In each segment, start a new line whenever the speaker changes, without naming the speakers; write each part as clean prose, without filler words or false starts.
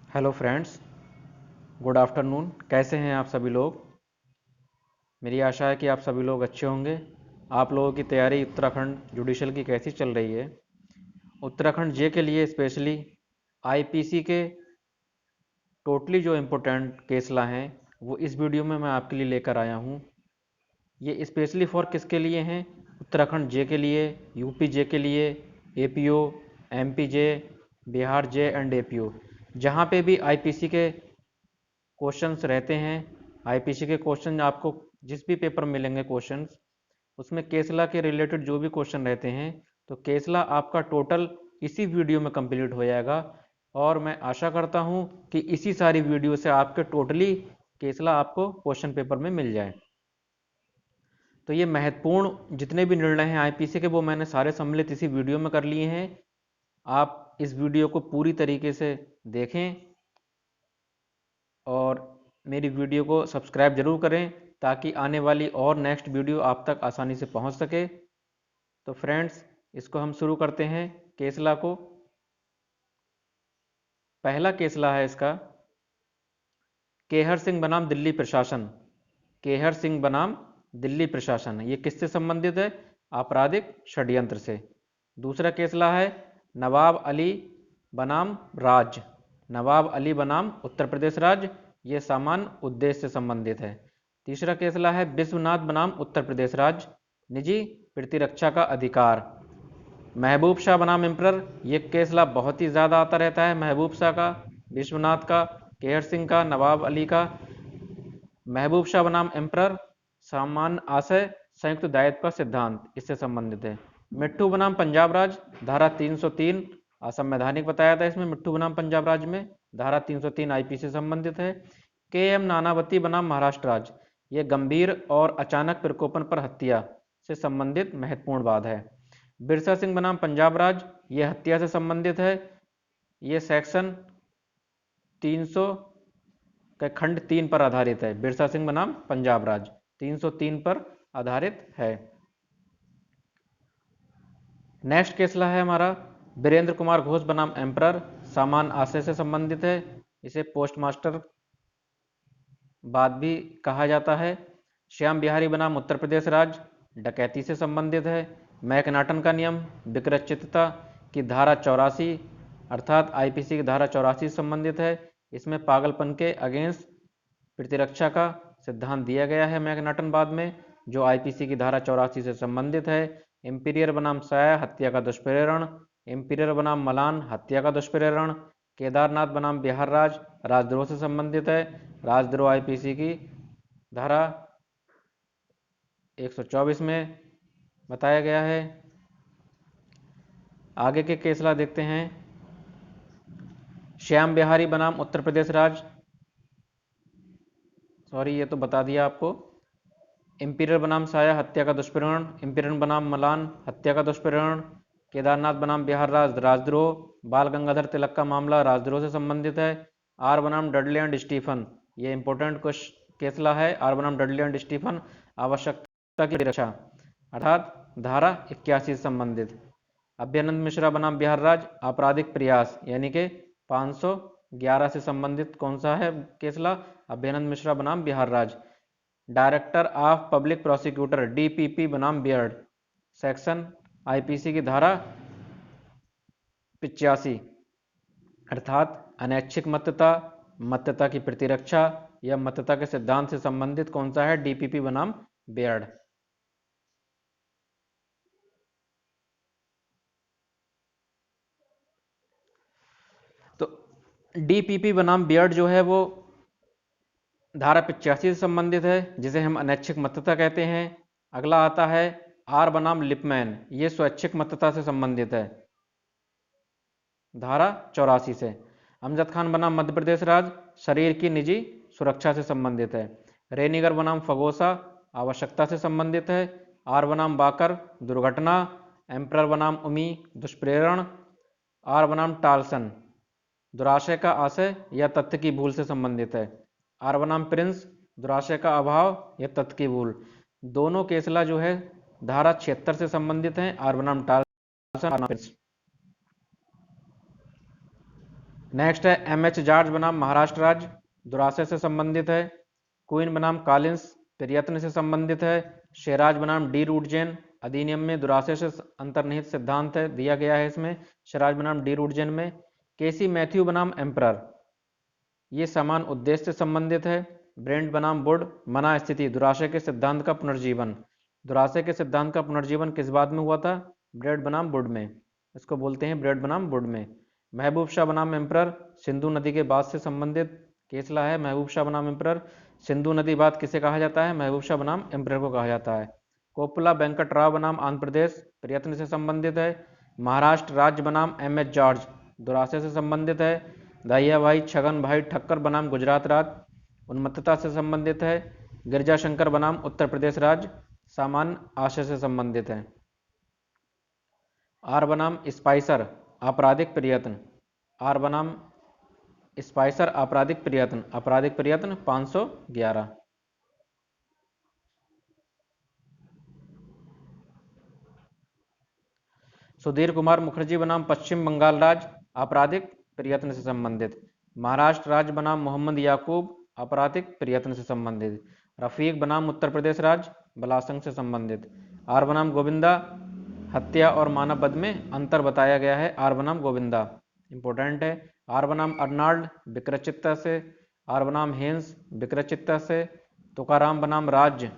Hello friends, good afternoon. कैसे हैं आप सभी लोग? मेरी आशा है कि आप सभी लोग अच्छे होंगे। आप लोगों की तैयारी उत्तराखंड जुडिशल की कैसी चल रही है? उत्तराखंड जे के लिए स्पेशली आईपीसी के टोटली जो इम्पोर्टेंट केसला हैं वो इस वीडियो में मैं आपके लिए लेकर आया हूँ। ये स्पेशली फॉर किसके लिए हैं? उत्तराखंड जे के लिए, यूपी जे के लिए, APO, MP J, Bihar J and APO. जहाँ पे भी आईपीसी के क्वेश्चंस रहते हैं, आईपीसी के क्वेश्चन आपको जिस भी पेपर में मिलेंगे क्वेश्चंस, उसमें केसला के रिलेटेड जो भी क्वेश्चन रहते हैं, तो केसला आपका टोटल इसी वीडियो में कंप्लीट हो जाएगा। और मैं आशा करता हूं कि इसी सारी वीडियो से आपके टोटली केसला आपको क्वेश्चन पेपर में मिल जाए। तो ये महत्वपूर्ण जितने भी निर्णय हैं आईपीसी के, वो मैंने सारे सम्मिलित इसी वीडियो में कर लिए हैं। आप इस वीडियो को पूरी तरीके से देखें और मेरी वीडियो को सब्सक्राइब जरूर करें ताकि आने वाली और नेक्स्ट वीडियो आप तक आसानी से पहुंच सके। तो फ्रेंड्स, इसको हम शुरू करते हैं केसला को। पहला केसला है इसका, केहर सिंह बनाम दिल्ली प्रशासन। केहर सिंह बनाम दिल्ली प्रशासन, ये किससे संबंधित है? आपराधिक षड्यंत्र से। दूसरा केसला है नवाब अली बनाम राज्य। नवाब अली बनाम उत्तर प्रदेश राज्य, ये सामान्य उद्देश्य से संबंधित है। तीसरा केसला है विश्वनाथ बनाम उत्तर प्रदेश राज्य, निजी प्रतिरक्षा का अधिकार। महबूब शाह बनाम एम्परर, ये केसला बहुत ही ज़्यादा आता रहता है। महबूब शाह का, विश्वनाथ का, केहर सिंह का, नवाब अली का। महबूब शाह बनाम एम्परर, सामान्य आशय संयुक्त दायित्व का सिद्धांत, इससे संबंधित है। मिट्ठू बनाम पंजाब राज्य, धारा 303 असंवैधानिक बताया था इसमें। मिट्ठू बनाम पंजाब राज्य में धारा 303 आईपीसी से संबंधित है। के एम नानावती बनाम महाराष्ट्र राज्य, ये गंभीर और अचानक प्रकोपन पर हत्या से संबंधित महत्वपूर्ण वाद है। बिरसा सिंह बनाम पंजाब राज्य, ये हत्या से संबंधित है। ये सेक्शन 300 का खंड 3 पर आधारित है। बिरसा सिंह बनाम पंजाब राज्य 303 पर आधारित है। नेक्स्ट केसला है हमारा वीरेंद्र कुमार घोष बनाम एम्परर, सामान्य आशय से संबंधित है। इसे पोस्टमास्टर बाद भी कहा जाता है। श्याम बिहारी बनाम उत्तर प्रदेश राज्य, डकैती से संबंधित है। मैकनाटन का नियम, विकृतचित्तता की धारा 84 अर्थात आईपीसी की धारा 84 से संबंधित है। इसमें पागलपन के अगेंस्ट प्रतिरक्षा का सिद्धांत दिया गया है मैकनाटन बाद में, जो आईपीसी की धारा 84 से संबंधित है। इंपीरियर बनाम साया, हत्या का दुष्प्रेरण। इंपीरियर बनाम मलान, हत्या का दुष्प्रेरण। केदारनाथ बनाम बिहार राज्य, राजद्रोह से संबंधित है। राजद्रोह आईपीसी की धारा 124 में बताया गया है। आगे के केसला देखते हैं। श्याम बिहारी बनाम उत्तर प्रदेश राज्य, सॉरी ये तो बता दिया आपको। इंपीरियर बनाम साया, हत्या का दुष्प्रेरण। इंपीरियर बनाम मलान, हत्या का दुष्प्रेरण। केदारनाथ बनाम बिहार राज्य, राजद्रोह। बाल गंगाधर तिलक का मामला राजद्रोह से संबंधित है। आर बनाम डडले एंड स्टीफन, ये इंपॉर्टेंट केसला है। आर बनाम डडले एंड स्टीफन, आवश्यकता की रक्षा अर्थात धारा 81 से संबंधित। अभ्यानंद मिश्रा बनाम बिहार राज्य, आपराधिक प्रयास यानी कि 511 से संबंधित कौन सा है केसला? अभ्यानंद मिश्रा बनाम बिहार राज्य। Director of public prosecutor, DPP बनाम बियर्ड, सेक्शन आईपीसी की धारा 85 अर्थात अनैच्छिक मत्यता, मत्यता की प्रतिरक्षा या मत्यता के सिद्धांत से संबंधित कौन सा है? डीपीपी बनाम बियर्ड। तो डीपीपी बनाम बियर्ड जो है वो धारा 85 से संबंधित है, जिसे हम अनैच्छिक मत्यता कहते हैं। अगला आता है आर बनाम लिपमैन, ये स्वैच्छिक मत्यता से संबंधित है, धारा 84 से। अमजद खान बनाम मध्य प्रदेश राज्य, शरीर की निजी सुरक्षा से संबंधित है। रेनिगर बनाम फगोसा, आवश्यकता से संबंधित है। आर बनाम बाकर, दुर्घटना। एम्परर बनाम उमी, दुष्प्रेरण। आर बनाम टालसन, दुराशय का आशय या तथ्य की भूल से संबंधित है। आर बनाम प्रिंस, दुराशय का अभाव या तथ्य की भूल। दोनों केसला जो है धारा 76 से संबंधित हैं। आर बनाम टालसन, आर बनाम प्रिंस। नेक्स्ट है एम.एच. जॉर्ज बनाम महाराष्ट्र राज्य, दुराशय से संबंधित है। क्वीन बनाम कॉलिंस, प्रयत्न से संबंधित है। शेराज बनाम डी रूट जैन, अधिनियम में दुराशय से अंतर्निहित सिद्धांत है दिया गया है इसमें, शेराज बनाम डी रूट जैन में। केसी मैथ्यू बनाम एम्परर, ये समान उद्देश्य से संबंधित है। ब्रेंट बनाम वुड, मना स्थिति, दुराशय के सिद्धांत का पुनर्जीवन। दुराशय के सिद्धांत का पुनर्जीवन किस बात में हुआ था? ब्रेंट बनाम वुड में, इसको बोलते हैं ब्रेंट बनाम वुड में। महबूब शाह बनाम एम्परर, सिंधु नदी के बाद से संबंधित केसला है महबूब शाह बनाम एम्परर। सिंधु नदी बात किसे कहा जाता है? महबूब शाह बनाम एम्परर को कहा जाता है। कोप्पला वेंकट राव बनाम आंध्र प्रदेश, प्रयत्न से संबंधित है। महाराष्ट्र राज्य बनाम एम.एच. जॉर्ज, दुराशय से संबंधित है। दहिया भाई छगन भाई ठक्कर बनाम गुजरात राज्य, उन्मत्तता से संबंधित है। गिरजा शंकर बनाम उत्तर प्रदेश राज्य, सामान्य आशय से संबंधित है। आर बनाम स्पाइसर, आपराधिक प्रयत्न, आर बनाम स्पाइसर आपराधिक प्रयत्न 511। सुधीर कुमार मुखर्जी बनाम पश्चिम बंगाल राज्य, आपराधिक प्रयत्न से संबंधित। महाराष्ट्र राज्य बनाम मोहम्मद याकूब, आपराधिक प्रयत्न से संबंधित। रफीक बनाम उत्तर प्रदेश राज्य, बलासंग से संबंधित। आर बनाम गोविंदा, हत्या और मानव वध में अंतर बताया गया है। आर बनाम गोविंदा इंपॉर्टेंट है। आर बनाम अर्नाल्ड, विक्रचित्ता से। आर बनाम हेंस, विक्रचित्ता से। तुकाराम बनाम राज्य,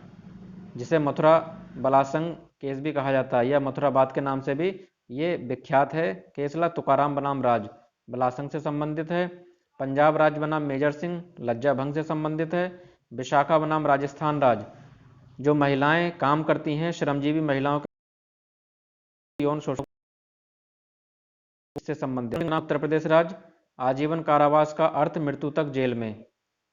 जिसे मथुरा बलासंग केस भी कहा जाता है या मथुराबाद के नाम से भी ये विख्यात है केसला। तुकाराम बनाम राज, बलासंग से संबंधित है। पंजाब राज्य बनाम मेजर सिंह, लज्जा भंग से संबंधित है। विशाखा बनाम राजस्थान राज्य, जो महिलाएं काम करती हैं, श्रमजीवी महिलाओं के यौन शोषण से संबंधित। उत्तर प्रदेश राज्य, आजीवन कारावास का अर्थ मृत्यु तक जेल में,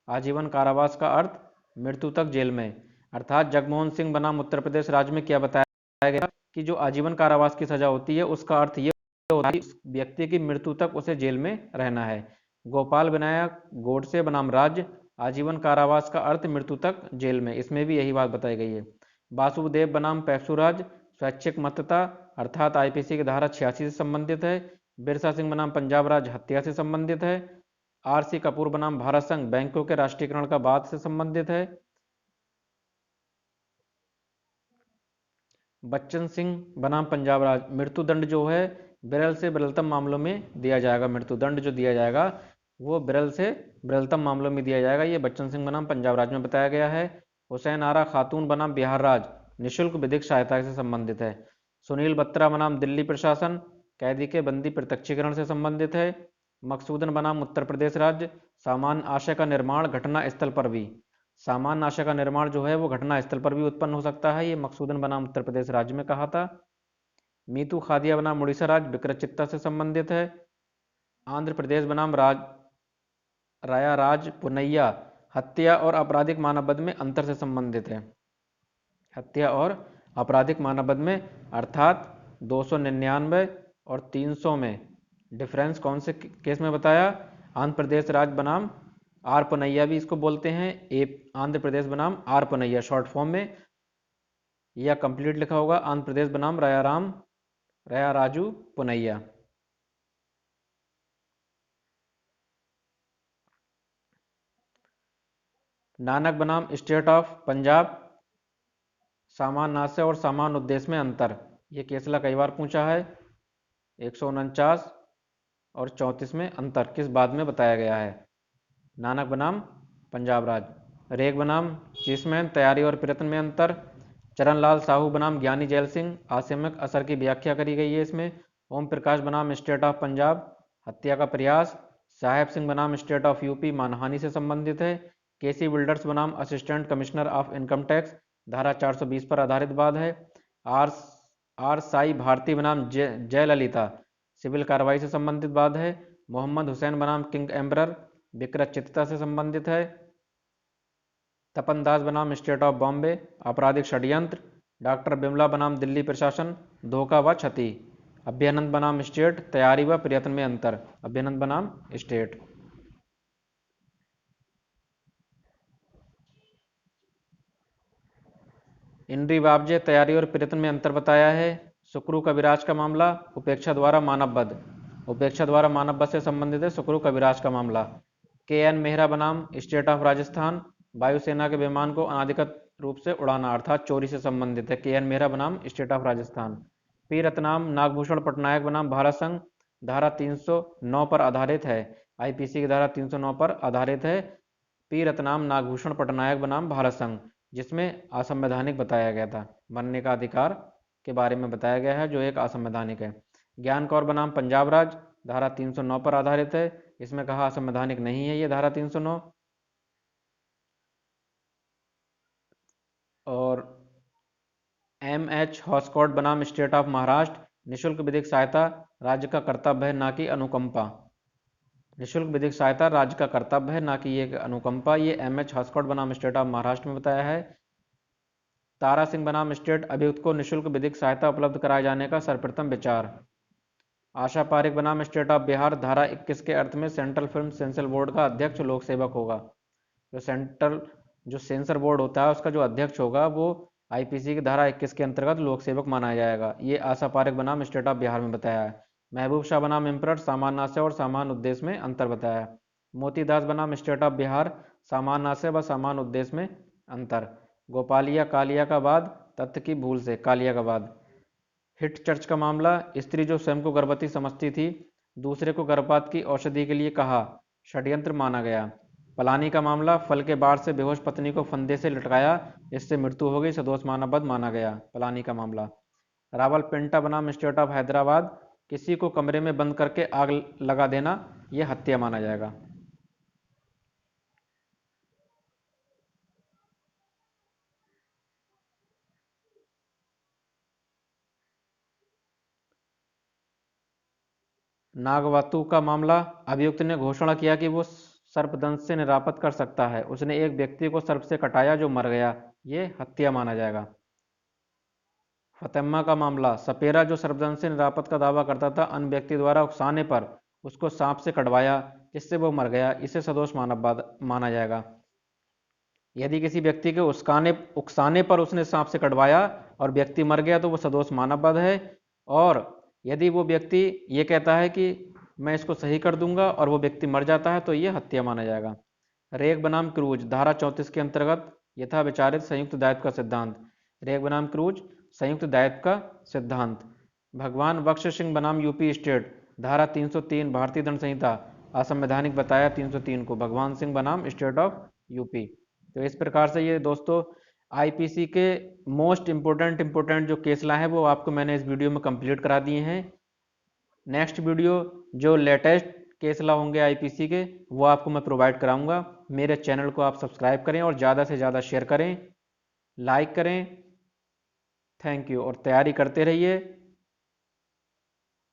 आजीवन कारावास का अर्थ मृत्यु तक जेल में। अर्थात जगमोहन सिंह बनाम उत्तर प्रदेश राज्य में क्या बताया गया कि जो आजीवन कारावास की सजा होती है उसका अर्थ ये होता है कि व्यक्ति की मृत्यु तक उसे जेल में रहना है। गोपाल विनायक गोडसे बनाम राज्य, आजीवन कारावास का अर्थ मृत्यु तक जेल में, इसमें भी यही बात बताई गई है। वासुदेव बनाम पेप्सुराज, स्वैच्छिक मतता अर्थात आईपीसी की धारा 86 से संबंधित है। बिरसा सिंह बनाम पंजाब राज्य, हत्या से संबंधित है। आर.सी. कपूर बनाम भारत संघ, बैंकों के राष्ट्रीयकरण का बाद से संबंधित है। बच्चन सिंह बनाम पंजाब राज्य, मृत्युदंड जो है विरल से विरलतम मामलों में दिया जाएगा। मृत्युदंड जो दिया जाएगा वो विरल से विरलतम मामलों में दिया जाएगा। ये बच्चन सिंह बनाम पंजाब राज्य में बताया गया है। हुसैन आरा खातून बनाम बिहार राज्य, निःशुल्क विधिक सहायता से संबंधित है। सुनील बत्रा बनाम दिल्ली प्रशासन, कैदी के बंदी प्रत्यक्षीकरण से संबंधित है। मकसूदन बनाम उत्तर प्रदेश राज्य, सामान्य आशय का निर्माण घटना स्थल पर भी, सामान्य आशय का निर्माण जो है वो घटना स्थल पर भी उत्पन्न हो सकता है। ये मकसूदन बनाम उत्तर प्रदेश राज्य में कहा था। मीतू खादिया बनाम उड़ीसा राज्य, विक्रचित्ता से संबंधित है। आंध्र प्रदेश बनाम राया राज पुनैया, हत्या और आपराधिक मानववध में अंतर से संबंधित है। हत्या और आपराधिक मानववध में अर्थात 299 और 300 में डिफरेंस कौन से केस में बताया? आंध्र प्रदेश राज्य बनाम आर पुनैया भी इसको बोलते हैं। आंध्र प्रदेश बनाम आर पुनैया शॉर्ट फॉर्म में, या कंप्लीट लिखा होगा आंध्र प्रदेश बनाम राया राजू पुनैया। नानक बनाम स्टेट ऑफ पंजाब, सामान्य आशय और सामान्य उद्देश्य में अंतर, ये केसला कई बार पूछा है। 149 और 34 में अंतर किस बात में बताया गया है? नानक बनाम पंजाब राज्य। रेग बनाम चीसमैन, तैयारी और प्रयत्न में अंतर। चरणलाल साहू बनाम ज्ञानी जैल सिंह, आसिमिक असर की व्याख्या करी गई है इसमें। ओम प्रकाश बनाम स्टेट ऑफ पंजाब, हत्या का प्रयास। साहेब सिंह बनाम स्टेट ऑफ यूपी, मानहानि से संबंधित है। केसी बिल्डर्स बनाम assistant commissioner of income tax, धारा 420 पर आधारित वाद है। आर साई भारती बनाम जयललिता, सिविल कार्रवाई से संबंधित वाद है। मोहम्मद हुसैन बनाम किंग एम्बरर, विकृतचित्तता से संबंधित है। तपन दास बनाम स्टेट ऑफ बॉम्बे, आपराधिक षड्यंत्र। डॉक्टर बिमला बनाम दिल्ली प्रशासन, धोखा व क्षति। अभ्यानंद बनाम स्टेट, तैयारी व प्रयत्न में अंतर, अभ्यानंद बनाम स्टेट। इंद्री वाबजे, तैयारी और प्रयत्न में अंतर बताया है। सुक्रू कविराज का मामला, उपेक्षा द्वारा मानव वध। उपेक्षा द्वारा मानव बस से संबंधित है सुखरू कविराज का मामला। KN मेहरा बनाम स्टेट ऑफ राजस्थान, वायुसेना के विमान को अनाधिकृत रूप से उड़ाना अर्थात चोरी से संबंधित है। KN मेहरा बनाम state of Rajasthan. P Ratnam Nagabhushan Patnaik बनाम भारत संघ, धारा 309 पर आधारित है। आईपीसी की धारा 309 पर आधारित है। पी रत्नाम नागभूषण पटनायक बनाम भारत संघ, जिसमें असंवैधानिक बताया गया था, मरने का अधिकार के बारे में बताया गया है जो एक असंवैधानिक है। ज्ञान कौर बनाम पंजाब राज, धारा 309 पर आधारित है। इसमें कहा असंवैधानिक नहीं है ये धारा 309। और MH हॉस्कॉट बनाम स्टेट ऑफ महाराष्ट्र, निःशुल्क विधिक सहायता राज्य का कर्तव्य है ना कि अनुकंपा। निःशुल्क विधिक सहायता राज्य का कर्तव्य है ना कि ये अनुकंपा। ये MH हॉस्कॉट बनाम स्टेट ऑफ महाराष्ट्र में बताया है। तारा सिंह बनाम स्टेट, अभियुक्त को निःशुल्क विधिक सहायता उपलब्ध कराए जाने का सर्वप्रथम विचार। आशा पारिक बनाम स्टेट ऑफ बिहार, धारा 21 के अर्थ में सेंट्रल फिल्म सेंसर बोर्ड का अध्यक्ष लोक सेवक होगा। जो सेंसर बोर्ड होता है उसका जो अध्यक्ष होगा वो आईपीसी की धारा 21 के अंतर्गत लोक सेवक माना जाएगा। ये आशा पारिक बनाम स्टेट ऑफ बिहार में बताया है। महबूब शाह बनाम एम्परर, सामान्य आशय और सामान्य उद्देश्य में अंतर बताया है। मोतीदास बनाम स्टेट ऑफ बिहार, सामान्य आशय व सामान्य उद्देश्य में अंतर। गोपालिया कालिया का बाद, तथ्य की भूल से कालिया का बाद। हिट चर्च का मामला, स्त्री जो स्वयं को गर्भवती समझती थी दूसरे को गर्भपात की औषधि के लिए कहा, षड्यंत्र माना गया। पलानी का मामला, फल के बाढ़ से बेहोश पत्नी को फंदे से लटकाया, इससे मृत्यु हो गई, सदोष मानववध माना गया। पलानी का मामला। रावलपिंटा बनाम स्टेट ऑफ हैदराबाद, किसी को कमरे में बंद करके आग लगा देना यह हत्या माना जाएगा। नागवतु का मामला, अभियुक्त ने घोषणा किया कि वो सर्पदंश से निरापद कर सकता है, उसने एक व्यक्ति को सर्प से कटाया जो मर गया, ये हत्या माना जाएगा। फतेम्मा का मामला, सपेरा जो सर्पदंश से निरापद का दावा करता था अन्य व्यक्ति द्वारा उकसाने पर उसको सांप से कटवाया जिससे वो मर गया, इसे सदोष मानववाद माना जाएगा। यदि किसी व्यक्ति के उकसाने पर उसने सांप से कटवाया और व्यक्ति मर गया तो वो सदोष मानववाद है। और यदि वो व्यक्ति ये कहता है कि मैं इसको सही कर दूंगा और वो व्यक्ति मर जाता है तो ये हत्या माना जाएगा। रेग बनाम क्रूज, धारा 34 के अंतर्गत यथा विचारित संयुक्त दायित्व का सिद्धांत। रेग बनाम क्रूज, संयुक्त दायित्व का सिद्धांत। भगवान बख्श सिंह बनाम यूपी स्टेट, धारा 303 भारतीय दंड संहिता, असंवैधानिक बताया 303 को, भगवान सिंह बनाम स्टेट ऑफ यूपी। तो इस प्रकार से ये दोस्तों आईपीसी के मोस्ट इम्पोर्टेंट जो केस ला है वो आपको मैंने इस वीडियो में कंप्लीट करा दिए हैं। नेक्स्ट वीडियो जो लेटेस्ट केस ला होंगे आईपीसी के वो आपको मैं प्रोवाइड कराऊंगा। मेरे चैनल को आप सब्सक्राइब करें और ज़्यादा से ज़्यादा शेयर करें, लाइक करें। Thank you. और तैयारी करते रहिए,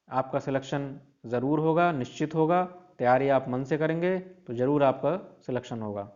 आपका सिलेक्शन ज़रूर होगा, निश्चित होगा। तैयारी आप मन से करेंगे तो ज़रूर आपका सिलेक्शन होगा।